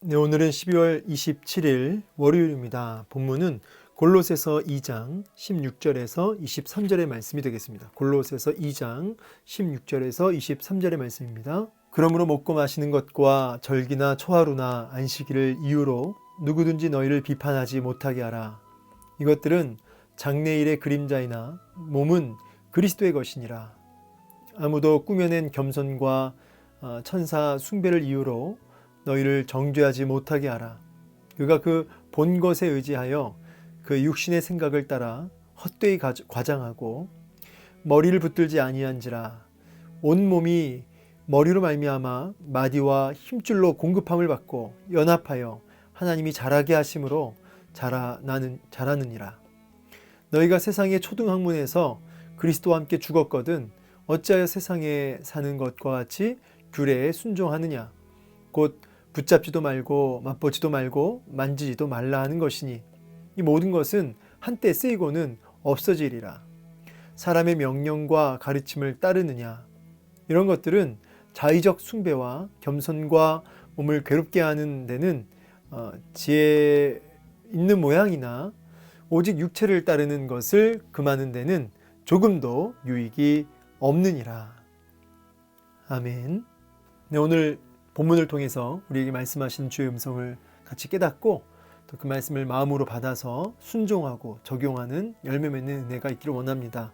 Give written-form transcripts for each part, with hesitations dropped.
네, 오늘은 12월 27일 월요일입니다. 본문은 골로새서 2장 16절에서 23절의 말씀이 되겠습니다. 골로새서 2장 16절에서 23절의 말씀입니다. 그러므로 먹고 마시는 것과 절기나 초하루나 안식일을 이유로 누구든지 너희를 비판하지 못하게 하라. 이것들은 장래일의 그림자이나 몸은 그리스도의 것이니라. 아무도 꾸며낸 겸손과 천사 숭배를 이유로 너희를 정죄하지 못하게 하라. 그가 그 본 것에 의지하여 그 육신의 생각을 따라 헛되이 과장하고 머리를 붙들지 아니한지라. 온 몸이 머리로 말미암아 마디와 힘줄로 공급함을 받고 연합하여 하나님이 자라게 하심으로 자라느니라. 너희가 세상의 초등학문에서 그리스도와 함께 죽었거든 어찌하여 세상에 사는 것과 같이 규례에 순종하느냐. 곧 붙잡지도 말고 맛보지도 말고 만지지도 말라 하는 것이니 이 모든 것은 한때 쓰이고는 없어지리라. 사람의 명령과 가르침을 따르느냐. 이런 것들은 자의적 숭배와 겸손과 몸을 괴롭게 하는 데는 지혜 있는 모양이나 오직 육체를 따르는 것을 금하는 데는 조금도 유익이 없느니라. 아멘. 네, 오늘 본문을 통해서 우리에게 말씀하신 주의 음성을 같이 깨닫고 또 그 말씀을 마음으로 받아서 순종하고 적용하는 열매 맺는 은혜가 있기를 원합니다.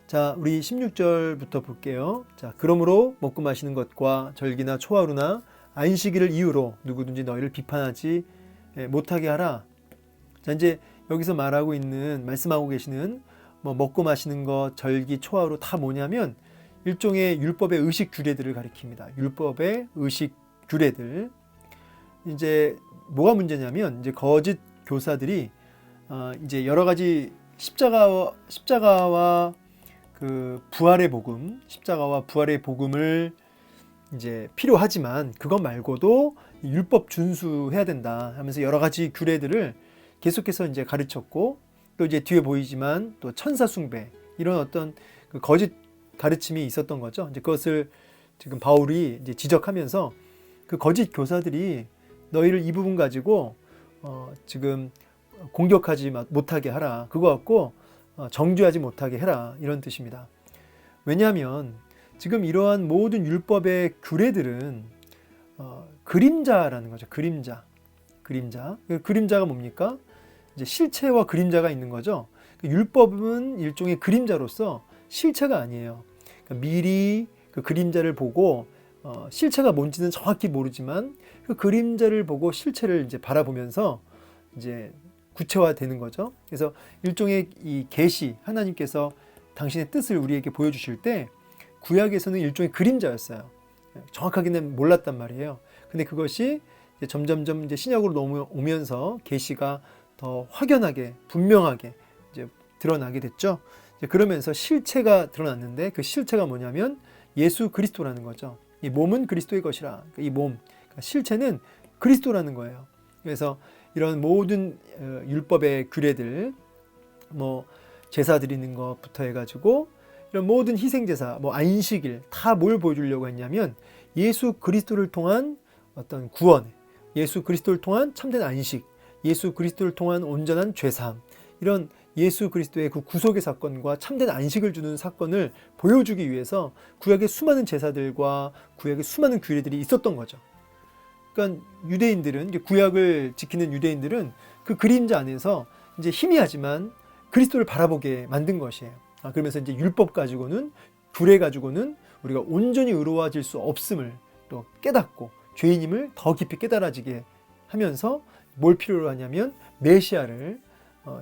자, 우리 16절부터 볼게요. 자, 그러므로 먹고 마시는 것과 절기나 초하루나 안식일을 이유로 누구든지 너희를 비판하지 못하게 하라. 자, 이제 여기서 말씀하고 계시는 먹고 마시는 것, 절기, 초하루 다 뭐냐면 일종의 율법의 의식 규례들을 가리킵니다. 율법의 의식 규례들. 이제 뭐가 문제냐면 이제 거짓 교사들이 이제 여러 가지 십자가와 그 부활의 복음, 십자가와 부활의 복음을 이제 필요하지만 그것 말고도 율법 준수해야 된다 하면서 여러 가지 규례들을 계속해서 이제 가르쳤고 또 이제 뒤에 보이지만 또 천사 숭배 이런 어떤 그 거짓 가르침이 있었던 거죠. 이제 그것을 지금 바울이 이제 지적하면서 그 거짓 교사들이 너희를 이 부분 가지고 지금 공격하지 못하게 하라. 그거 갖고 정죄하지 못하게 해라. 이런 뜻입니다. 왜냐하면 지금 이러한 모든 율법의 규례들은 그림자라는 거죠. 그림자. 그림자가 뭡니까? 이제 실체와 그림자가 있는 거죠. 율법은 일종의 그림자로서 실체가 아니에요. 그러니까 미리 그 그림자를 보고 실체가 뭔지는 정확히 모르지만 그 그림자를 보고 실체를 이제 바라보면서 이제 구체화되는 거죠. 그래서 일종의 이 계시, 하나님께서 당신의 뜻을 우리에게 보여주실 때 구약에서는 일종의 그림자였어요. 정확하게는 몰랐단 말이에요. 근데 그것이 이제 점점점 이제 신약으로 넘어오면서 계시가 더 확연하게 분명하게 이제 드러나게 됐죠. 그러면서 실체가 드러났는데 그 실체가 뭐냐면 예수 그리스도라는 거죠. 이 몸은 그리스도의 것이라. 이 몸, 그러니까 실체는 그리스도라는 거예요. 그래서 이런 모든 율법의 규례들, 제사 드리는 것부터 해가지고 이런 모든 희생제사, 안식일 다 뭘 보여주려고 했냐면 예수 그리스도를 통한 어떤 구원, 예수 그리스도를 통한 참된 안식, 예수 그리스도를 통한 온전한 죄사함, 이런 예수 그리스도의 그 구속의 사건과 참된 안식을 주는 사건을 보여주기 위해서 구약의 수많은 제사들과 구약의 수많은 규례들이 있었던 거죠. 그러니까 유대인들은, 이제 구약을 지키는 유대인들은 그 그림자 안에서 이제 희미하지만 그리스도를 바라보게 만든 것이에요. 그러면서 이제 율법 가지고는, 규례 가지고는 우리가 온전히 의로워질 수 없음을 또 깨닫고 죄인임을 더 깊이 깨달아지게 하면서 뭘 필요로 하냐면 메시아를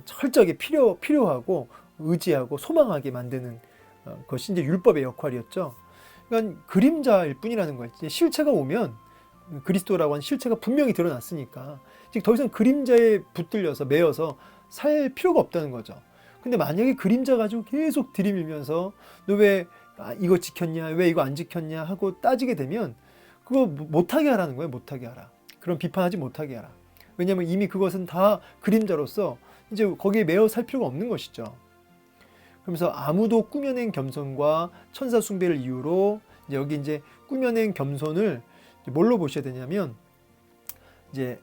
철저하게 필요하고 의지하고 소망하게 만드는 것이 이제 율법의 역할이었죠. 그러니까 그림자일 뿐이라는 거예요. 실체가 오면 그리스도라고 하는 실체가 분명히 드러났으니까 즉 더 이상 그림자에 붙들려서 매여서 살 필요가 없다는 거죠. 근데 만약에 그림자 가지고 계속 들이밀면서 너 왜 이거 지켰냐, 왜 이거 안 지켰냐 하고 따지게 되면 그거 못하게 하라는 거예요. 못하게 하라. 그럼 비판하지 못하게 하라. 왜냐하면 이미 그것은 다 그림자로서 이제 거기에 매여 살 필요가 없는 것이죠. 그러면서 아무도 꾸며낸 겸손과 천사 숭배를 이유로 여기 이제 꾸며낸 겸손을 뭘로 보셔야 되냐면 이제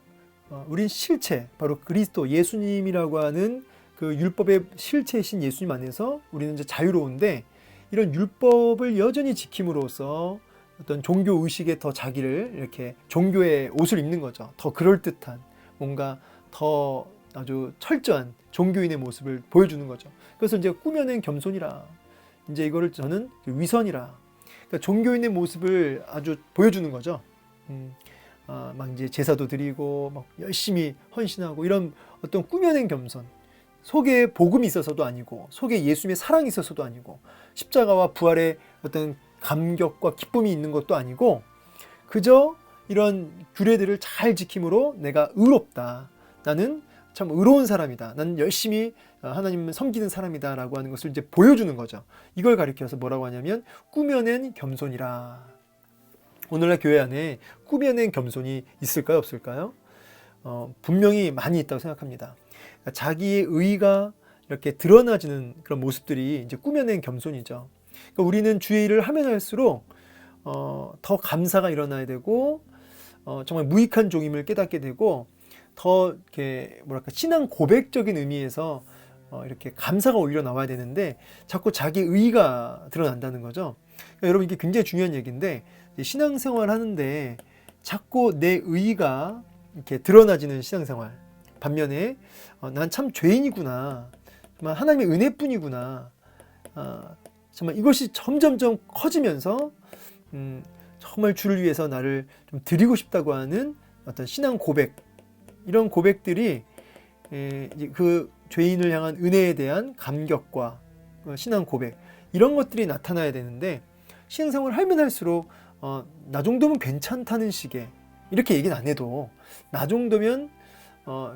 우린 실체, 바로 그리스도 예수님이라고 하는 그 율법의 실체이신 예수님 안에서 우리는 이제 자유로운데, 이런 율법을 여전히 지킴으로써 어떤 종교 의식에 더 자기를 이렇게 종교의 옷을 입는 거죠. 더 그럴듯한, 뭔가 더 아주 철저한 종교인의 모습을 보여주는 거죠. 그래서 이제 꾸며낸 겸손이라, 이제 이거를 저는 위선이라, 그러니까 종교인의 모습을 아주 보여주는 거죠. 막 이제 제사도 드리고 막 열심히 헌신하고, 이런 어떤 꾸며낸 겸손, 속에 복음이 있어서도 아니고, 속에 예수님의 사랑이 있어서도 아니고, 십자가와 부활의 어떤 감격과 기쁨이 있는 것도 아니고, 그저 이런 규례들을 잘 지킴으로 내가 의롭다, 나는 참 의로운 사람이다, 나는 열심히 하나님을 섬기는 사람이다 라고 하는 것을 이제 보여주는 거죠. 이걸 가리켜서 뭐라고 하냐면 꾸며낸 겸손이라. 오늘날 교회 안에 꾸며낸 겸손이 있을까요, 없을까요? 분명히 많이 있다고 생각합니다. 자기의 의가 이렇게 드러나지는 그런 모습들이 이제 꾸며낸 겸손이죠. 그러니까 우리는 주의 일을 하면 할수록 더 감사가 일어나야 되고, 정말 무익한 종임을 깨닫게 되고, 더 이렇게 뭐랄까 신앙 고백적인 의미에서 이렇게 감사가 오히려 나와야 되는데, 자꾸 자기 의가 드러난다는 거죠. 그러니까 여러분, 이게 굉장히 중요한 얘기인데, 신앙생활 하는데 자꾸 내 의가 이렇게 드러나지는 신앙생활, 반면에 난 참 죄인이구나, 정말 하나님의 은혜뿐이구나, 정말 이것이 점점점 커지면서 정말 주를 위해서 나를 좀 드리고 싶다고 하는 어떤 신앙 고백, 이런 고백들이 그 죄인을 향한 은혜에 대한 감격과 신앙 고백, 이런 것들이 나타나야 되는데, 신앙생활을 하면 할수록 나 정도면 괜찮다는 식의, 이렇게 얘기는 안 해도 나 정도면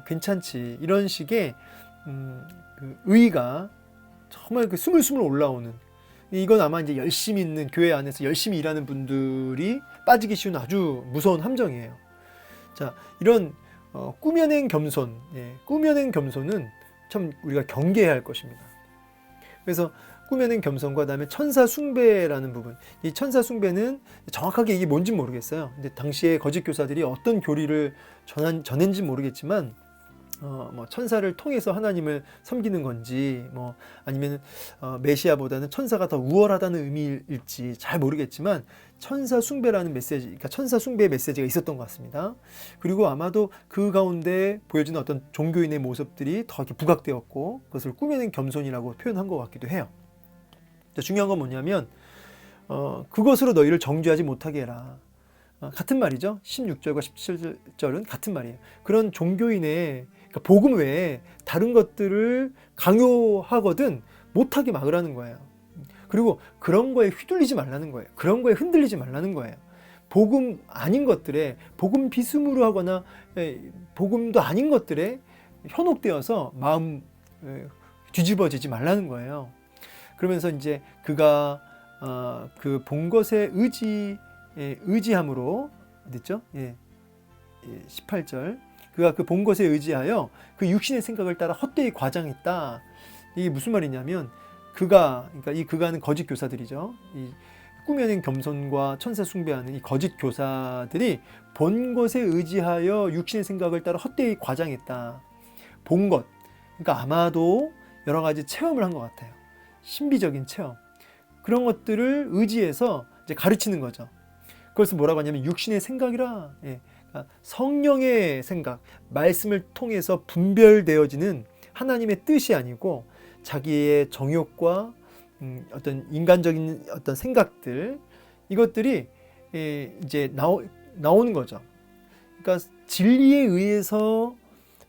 괜찮지, 이런 식의 그 의가 정말 그 스물스물 올라오는, 이건 아마 이제 열심히 있는 교회 안에서 열심히 일하는 분들이 빠지기 쉬운 아주 무서운 함정이에요. 자, 이런 꾸며낸 겸손, 꾸며낸 겸손은 참 우리가 경계해야 할 것입니다. 그래서 꾸며낸 겸손과 그다음에 천사 숭배라는 부분, 이 천사 숭배는 정확하게 이게 뭔지 모르겠어요. 근데 당시에 거짓 교사들이 어떤 교리를 전했는지 모르겠지만, 뭐 천사를 통해서 하나님을 섬기는 건지, 뭐 아니면 메시아보다는 천사가 더 우월하다는 의미일지 잘 모르겠지만, 천사 숭배라는 메시지, 그러니까 천사 숭배의 메시지가 있었던 것 같습니다. 그리고 아마도 그 가운데 보여지는 어떤 종교인의 모습들이 더 이렇게 부각되었고, 그것을 꾸며낸 겸손이라고 표현한 것 같기도 해요. 중요한 건 뭐냐면 그것으로 너희를 정죄하지 못하게 해라. 같은 말이죠. 16절과 17절은 같은 말이에요. 그런 종교인의, 그러니까 복음 외에 다른 것들을 강요하거든 못하게 막으라는 거예요. 그리고 그런 거에 휘둘리지 말라는 거예요. 그런 거에 흔들리지 말라는 거예요. 복음 아닌 것들에, 복음 비스무로 하거나 복음도 아닌 것들에 현혹되어서 마음 뒤집어지지 말라는 거예요. 그러면서 이제 그가 그 본 것에 의지함으로, 됐죠? 18절. 그가 그 본 것에 의지하여 그 육신의 생각을 따라 헛되이 과장했다. 이게 무슨 말이냐면, 그러니까 이 그가는 거짓 교사들이죠. 이 꾸며낸 겸손과 천사 숭배하는 이 거짓 교사들이 본 것에 의지하여 육신의 생각을 따라 헛되이 과장했다. 본 것. 그러니까 아마도 여러 가지 체험을 한 것 같아요. 신비적인 체험. 그런 것들을 의지해서 이제 가르치는 거죠. 그것을 뭐라고 하냐면 육신의 생각이라, 그러니까 성령의 생각, 말씀을 통해서 분별되어지는 하나님의 뜻이 아니고 자기의 정욕과 어떤 인간적인 어떤 생각들, 이것들이 이제 나오는 거죠. 그러니까 진리에 의해서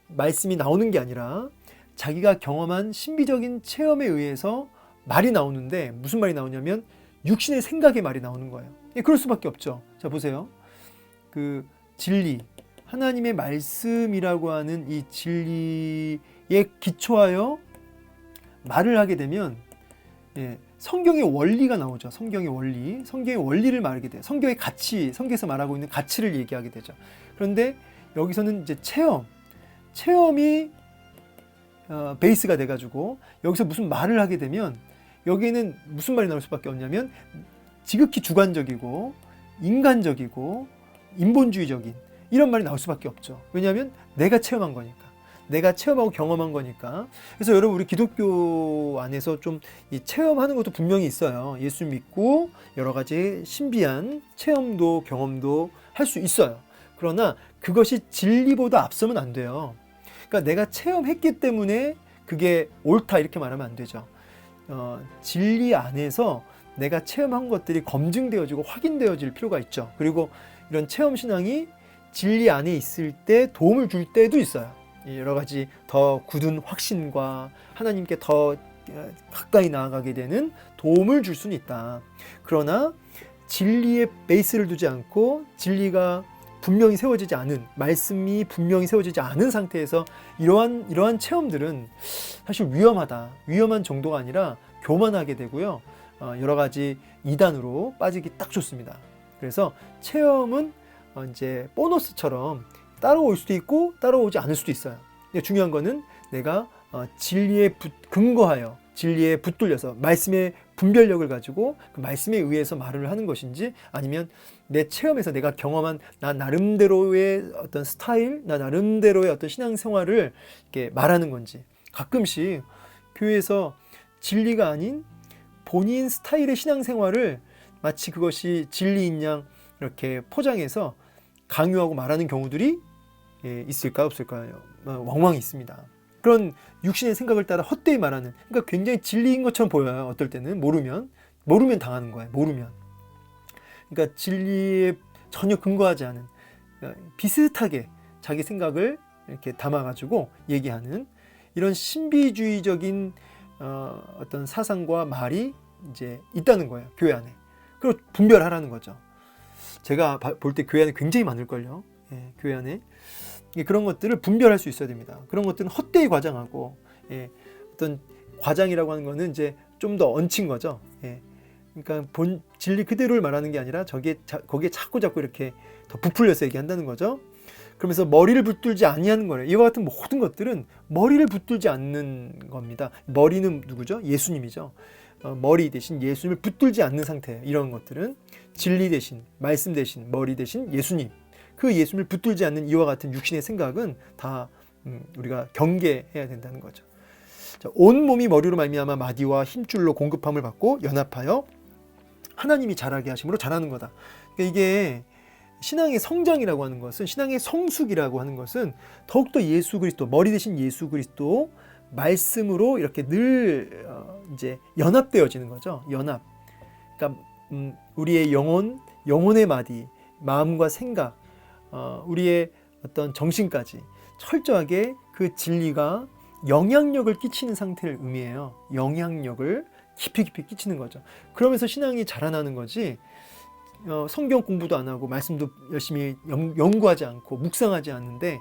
말씀이 나오는 게 아니라 자기가 경험한 신비적인 체험에 의해서 말이 나오는데, 무슨 말이 나오냐면 육신의 생각의 말이 나오는 거예요. 그럴 수밖에 없죠. 자, 보세요. 그 진리, 하나님의 말씀이라고 하는 이 진리에 기초하여 말을 하게 되면 성경의 원리가 나오죠. 성경의 원리, 성경의 원리를 말하게 돼요. 성경의 가치, 성경에서 말하고 있는 가치를 얘기하게 되죠. 그런데 여기서는 이제 체험이 베이스가 돼가지고 여기서 무슨 말을 하게 되면, 여기에는 무슨 말이 나올 수밖에 없냐면 지극히 주관적이고 인간적이고 인본주의적인 이런 말이 나올 수밖에 없죠. 왜냐하면 내가 체험한 거니까. 내가 체험하고 경험한 거니까. 그래서 여러분, 우리 기독교 안에서 좀 이 체험하는 것도 분명히 있어요. 예수 믿고 여러 가지 신비한 체험도 경험도 할 수 있어요. 그러나 그것이 진리보다 앞서면 안 돼요. 그러니까 내가 체험했기 때문에 그게 옳다 이렇게 말하면 안 되죠. 진리 안에서 내가 체험한 것들이 검증되어지고 확인되어질 필요가 있죠. 그리고 이런 체험 신앙이 진리 안에 있을 때 도움을 줄 때도 있어요. 여러 가지 더 굳은 확신과 하나님께 더 가까이 나아가게 되는 도움을 줄 수는 있다. 그러나 진리에 베이스를 두지 않고 진리가 분명히 세워지지 않은, 말씀이 분명히 세워지지 않은 상태에서 이러한 체험들은 사실 위험하다. 위험한 정도가 아니라 교만하게 되고요. 여러 가지 이단으로 빠지기 딱 좋습니다. 그래서 체험은 이제 보너스처럼 따라올 수도 있고 따라오지 않을 수도 있어요. 중요한 거는 내가 진리에 근거하여, 진리에 붙들려서 말씀의 분별력을 가지고 그 말씀에 의해서 말을 하는 것인지, 아니면 내 체험에서 내가 경험한 나 나름대로의 어떤 스타일, 나 나름대로의 어떤 신앙생활을 이렇게 말하는 건지. 가끔씩 교회에서 진리가 아닌 본인 스타일의 신앙생활을 마치 그것이 진리인 양 이렇게 포장해서 강요하고 말하는 경우들이 있을까요? 없을까요? 왕왕 있습니다. 그런 육신의 생각을 따라 헛되이 말하는, 그러니까 굉장히 진리인 것처럼 보여요. 어떨 때는 모르면 당하는 거예요. 모르면. 그러니까 진리에 전혀 근거하지 않은, 비슷하게 자기 생각을 이렇게 담아가지고 얘기하는 이런 신비주의적인 어떤 사상과 말이 이제 있다는 거예요. 교회 안에. 그리고 분별하라는 거죠. 제가 볼 때 교회 안에 굉장히 많을걸요. 교회 안에. 그런 것들을 분별할 수 있어야 됩니다. 그런 것들은 헛되이 과장하고, 어떤 과장이라고 하는 거는 이제 좀 더 얹힌 거죠. 그러니까 본 진리 그대로를 말하는 게 아니라 거기에 자꾸 이렇게 더 부풀려서 얘기한다는 거죠. 그러면서 머리를 붙들지 아니하는 거예요. 이와 같은 모든 것들은 머리를 붙들지 않는 겁니다. 머리는 누구죠? 예수님이죠. 머리 대신 예수님을 붙들지 않는 상태예요. 이런 것들은 진리 대신, 말씀 대신, 머리 대신 예수님. 그 예수님을 붙들지 않는 이와 같은 육신의 생각은 다 우리가 경계해야 된다는 거죠. 자, 온 몸이 머리로 말미암아 마디와 힘줄로 공급함을 받고 연합하여 하나님이 자라게 하심으로 자라는 거다. 그러니까 이게 신앙의 성장이라고 하는 것은, 신앙의 성숙이라고 하는 것은 더욱더 예수 그리스도, 머리 대신 예수 그리스도 말씀으로 이렇게 늘 이제 연합되어지는 거죠. 연합. 그러니까 우리의 영혼의 마디, 마음과 생각, 우리의 어떤 정신까지 철저하게 그 진리가 영향력을 끼치는 상태를 의미해요. 영향력을 깊이 끼치는 거죠. 그러면서 신앙이 자라나는 거지, 성경 공부도 안 하고 말씀도 열심히 연구하지 않고 묵상하지 않는데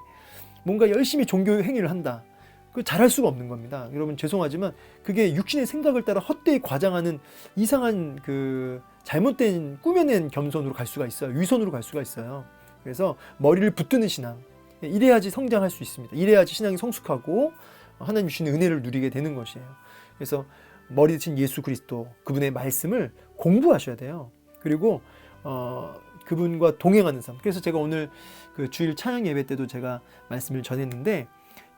뭔가 열심히 종교 행위를 한다. 그 잘할 수가 없는 겁니다. 여러분 죄송하지만 그게 육신의 생각을 따라 헛되이 과장하는 이상한 그 잘못된 꾸며낸 겸손으로 갈 수가 있어요. 위선으로 갈 수가 있어요. 그래서 머리를 붙드는 신앙, 이래야지 성장할 수 있습니다. 이래야지 신앙이 성숙하고 하나님 주시는 은혜를 누리게 되는 것이에요. 그래서 머리 대신 예수 그리스도, 그분의 말씀을 공부하셔야 돼요. 그리고 그분과 동행하는 삶. 그래서 제가 오늘 그 주일 찬양 예배 때도 제가 말씀을 전했는데,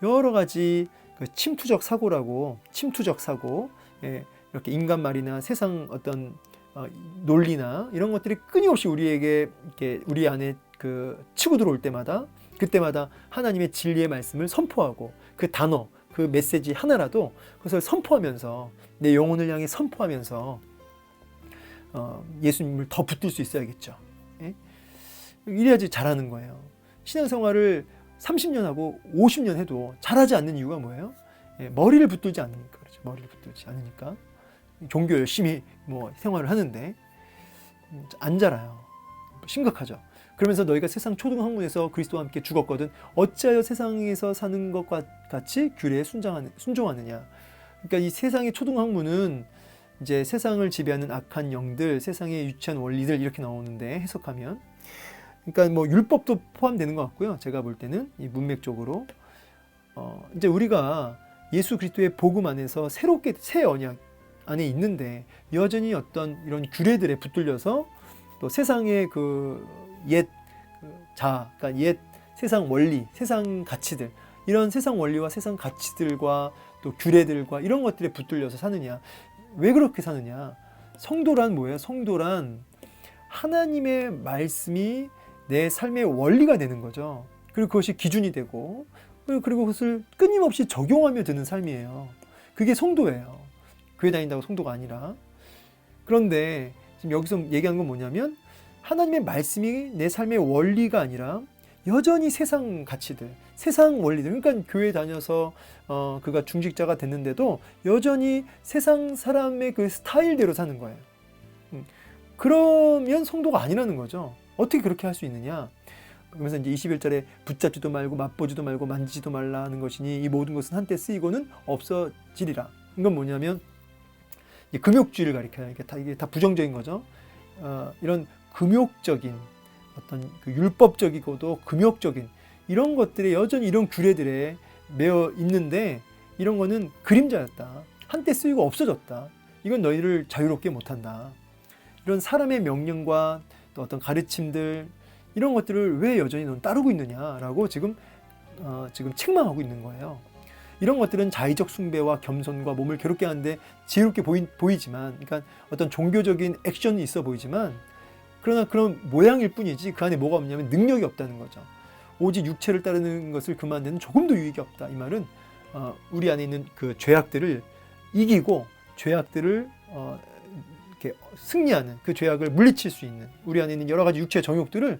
여러 가지 그 침투적 사고라고, 침투적 사고, 이렇게 인간 말이나 세상 어떤 논리나 이런 것들이 끊임없이 우리에게 이렇게 우리 안에 그 치고 들어올 때마다, 그때마다 하나님의 진리의 말씀을 선포하고, 그 단어, 그 메시지 하나라도 그것을 선포하면서, 내 영혼을 향해 선포하면서 예수님을 더 붙들 수 있어야겠죠. 이래야지 잘하는 거예요. 신앙생활을 30년 하고 50년 해도 잘하지 않는 이유가 뭐예요? 머리를 붙들지 않으니까 그렇죠. 머리를 붙들지 않으니까. 종교 열심히 생활을 하는데 안 자라요. 심각하죠. 그러면서 너희가 세상 초등학문에서 그리스도와 함께 죽었거든 어찌하여 세상에서 사는 것과 같이 규례에 순종하느냐. 그러니까 이 세상의 초등학문은 이제 세상을 지배하는 악한 영들, 세상의 유치한 원리들 이렇게 나오는데, 해석하면 그러니까 율법도 포함되는 것 같고요. 제가 볼 때는 이 문맥적으로 이제 우리가 예수 그리스도의 복음 안에서 새롭게 새 언약 안에 있는데 여전히 어떤 이런 규례들에 붙들려서 또 세상의 그 옛 그러니까 옛 세상 원리, 세상 가치들, 이런 세상 원리와 세상 가치들과 또 규례들과 이런 것들에 붙들려서 사느냐. 왜 그렇게 사느냐. 성도란 뭐예요? 성도란 하나님의 말씀이 내 삶의 원리가 되는 거죠. 그리고 그것이 기준이 되고, 그리고 그것을 끊임없이 적용하며 드는 삶이에요. 그게 성도예요. 교회 다닌다고 성도가 아니라. 그런데 지금 여기서 얘기하는 건 뭐냐면, 하나님의 말씀이 내 삶의 원리가 아니라 여전히 세상 가치들, 세상 원리들, 그러니까 교회 다녀서 그가 중직자가 됐는데도 여전히 세상 사람의 그 스타일대로 사는 거예요. 그러면 성도가 아니라는 거죠. 어떻게 그렇게 할 수 있느냐. 그러면서 이제 21절에 붙잡지도 말고 맛보지도 말고 만지지도 말라 하는 것이니 이 모든 것은 한때 쓰이고는 없어지리라. 이건 뭐냐면 금욕주의를 가리켜요. 이게 다 부정적인 거죠. 이런 금욕적인 어떤 그 율법적이고도 금욕적인 이런 것들에 여전히 이런 규례들에 매여 있는데, 이런 거는 그림자였다. 한때 쓰이고 없어졌다. 이건 너희를 자유롭게 못한다. 이런 사람의 명령과 또 어떤 가르침들, 이런 것들을 왜 여전히 넌 따르고 있느냐라고 지금 책망하고 있는 거예요. 이런 것들은 자의적 숭배와 겸손과 몸을 괴롭게 하는데 지혜롭게 보이지만, 그러니까 어떤 종교적인 액션이 있어 보이지만, 그러나 그런 모양일 뿐이지 그 안에 뭐가 없냐면 능력이 없다는 거죠. 오직 육체를 따르는 것을 그만두는 조금도 유익이 없다. 이 말은 우리 안에 있는 그 죄악들을 이기고 죄악들을 이렇게 승리하는, 그 죄악을 물리칠 수 있는, 우리 안에 있는 여러 가지 육체 정욕들을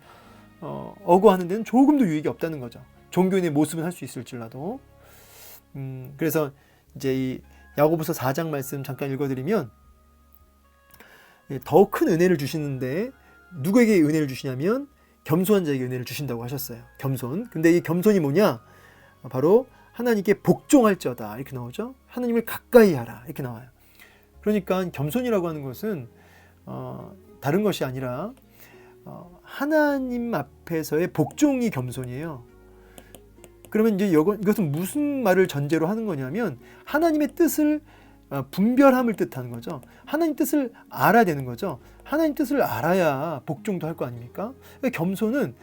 억어하는 데는 조금도 유익이 없다는 거죠. 종교인의 모습은 할 수 있을지라도. 그래서 이제 이 야고보서 4장 말씀 잠깐 읽어드리면, 더 큰 은혜를 주시는데 누구에게 은혜를 주시냐면 겸손한 자에게 은혜를 주신다고 하셨어요. 겸손. 근데 이 겸손이 뭐냐? 바로 하나님께 복종할지어다 이렇게 나오죠. 하나님을 가까이 하라 이렇게 나와요. 그러니까 겸손이라고 하는 것은 다른 것이 아니라 하나님 앞에서의 복종이 겸손이에요. 그러면 이제 이것은 무슨 말을 전제로 하는 거냐면 하나님의 뜻을 분별함을 뜻하는 거죠. 하나님 뜻을 알아야 되는 거죠. 하나님 뜻을 알아야 복종도 할 거 아닙니까? 그러니까 겸손은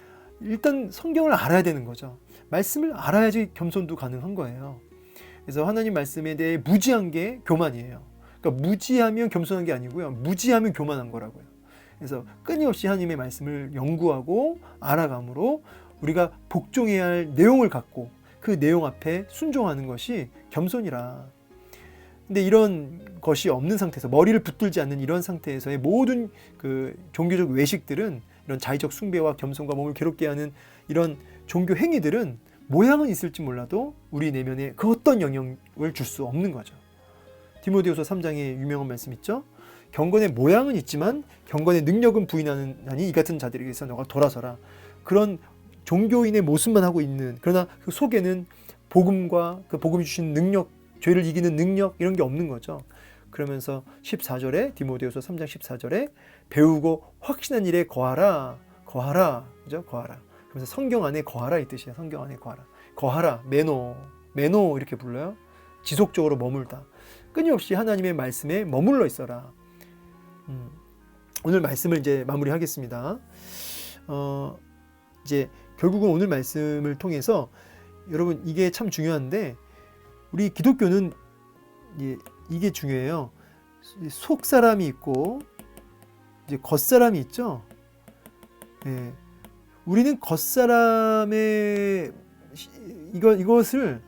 일단 성경을 알아야 되는 거죠. 말씀을 알아야지 겸손도 가능한 거예요. 그래서 하나님 말씀에 대해 무지한 게 교만이에요. 그러니까 무지하면 겸손한 게 아니고요. 무지하면 교만한 거라고요. 그래서 끊임없이 하나님의 말씀을 연구하고 알아감으로 우리가 복종해야 할 내용을 갖고 그 내용 앞에 순종하는 것이 겸손이라. 근데 이런 것이 없는 상태에서, 머리를 붙들지 않는 이런 상태에서의 모든 그 종교적 외식들은, 이런 자의적 숭배와 겸손과 몸을 괴롭게 하는 이런 종교 행위들은 모양은 있을지 몰라도 우리 내면에 그 어떤 영향을 줄 수 없는 거죠. 디모데후서 3장에 유명한 말씀 있죠. 경건의 모양은 있지만 경건의 능력은 부인하니 이 같은 자들에게서 너가 돌아서라. 그런 종교인의 모습만 하고 있는, 그러나 그 속에는 복음과 그 복음이 주신 능력, 죄를 이기는 능력, 이런 게 없는 거죠. 그러면서 14절에 디모데후서 3장 14절에 배우고 확신한 일에 거하라. 그죠? 거하라. 그래서 성경 안에 거하라 이 뜻이에요. 성경 안에 거하라. 거하라. 메노 이렇게 불러요. 지속적으로 머물다. 끊임없이 하나님의 말씀에 머물러 있어라. 오늘 말씀을 이제 마무리하겠습니다. 이제 결국은 오늘 말씀을 통해서 여러분 이게 참 중요한데, 우리 기독교는 이게 중요해요. 속 사람이 있고 이제 겉 사람이 있죠. 예. 우리는 겉 사람의 이것을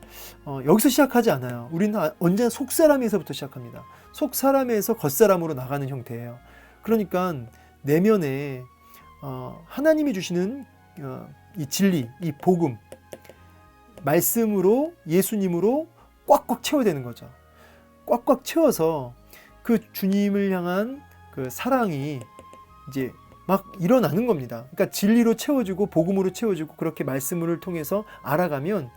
여기서 시작하지 않아요. 우리는 언제나 속 사람에서부터 시작합니다. 속 사람에서 겉 사람으로 나가는 형태예요. 그러니까 내면에 하나님이 주시는 이 진리, 이 복음, 말씀으로, 예수님으로 꽉꽉 채워야 되는 거죠. 꽉꽉 채워서 그 주님을 향한 그 사랑이 이제 막 일어나는 겁니다. 그러니까 진리로 채워지고 복음으로 채워지고 그렇게 말씀을 통해서 알아가면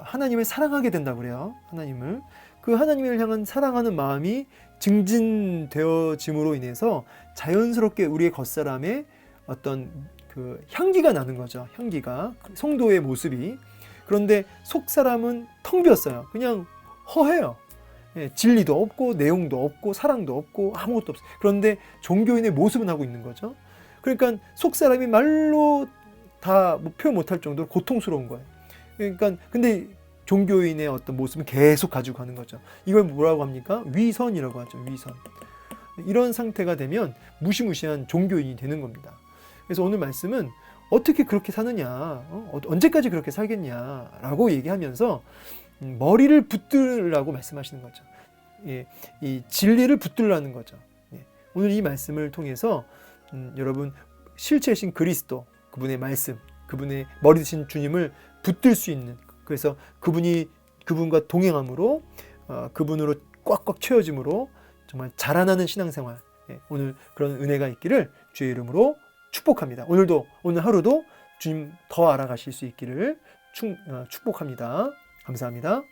하나님을 사랑하게 된다고 그래요. 하나님을 향한 사랑하는 마음이 증진되어짐으로 인해서 자연스럽게 우리의 겉사람에 어떤 그 향기가 나는 거죠. 향기가, 성도의 모습이. 그런데 속사람은 텅 비었어요. 그냥 허해요. 진리도 없고 내용도 없고 사랑도 없고 아무것도 없어요. 그런데 종교인의 모습은 하고 있는 거죠. 그러니까 속사람이 말로 다 뭐 표현 못할 정도로 고통스러운 거예요. 그러니까 근데 종교인의 어떤 모습은 계속 가지고 가는 거죠. 이걸 뭐라고 합니까? 위선이라고 하죠. 위선. 이런 상태가 되면 무시무시한 종교인이 되는 겁니다. 그래서 오늘 말씀은 어떻게 그렇게 사느냐, 언제까지 그렇게 살겠냐라고 얘기하면서 머리를 붙들라고 말씀하시는 거죠. 예, 이 진리를 붙들라는 거죠. 예, 오늘 이 말씀을 통해서 여러분 실체이신 그리스도, 그분의 말씀, 그분의 머리 드신 주님을 붙들 수 있는, 그래서 그분과 동행함으로 그분으로 꽉꽉 채워짐으로 정말 자라나는 신앙생활, 예, 오늘 그런 은혜가 있기를 주의 이름으로 축복합니다. 오늘 하루도 주님 더 알아가실 수 있기를 축복합니다. 감사합니다.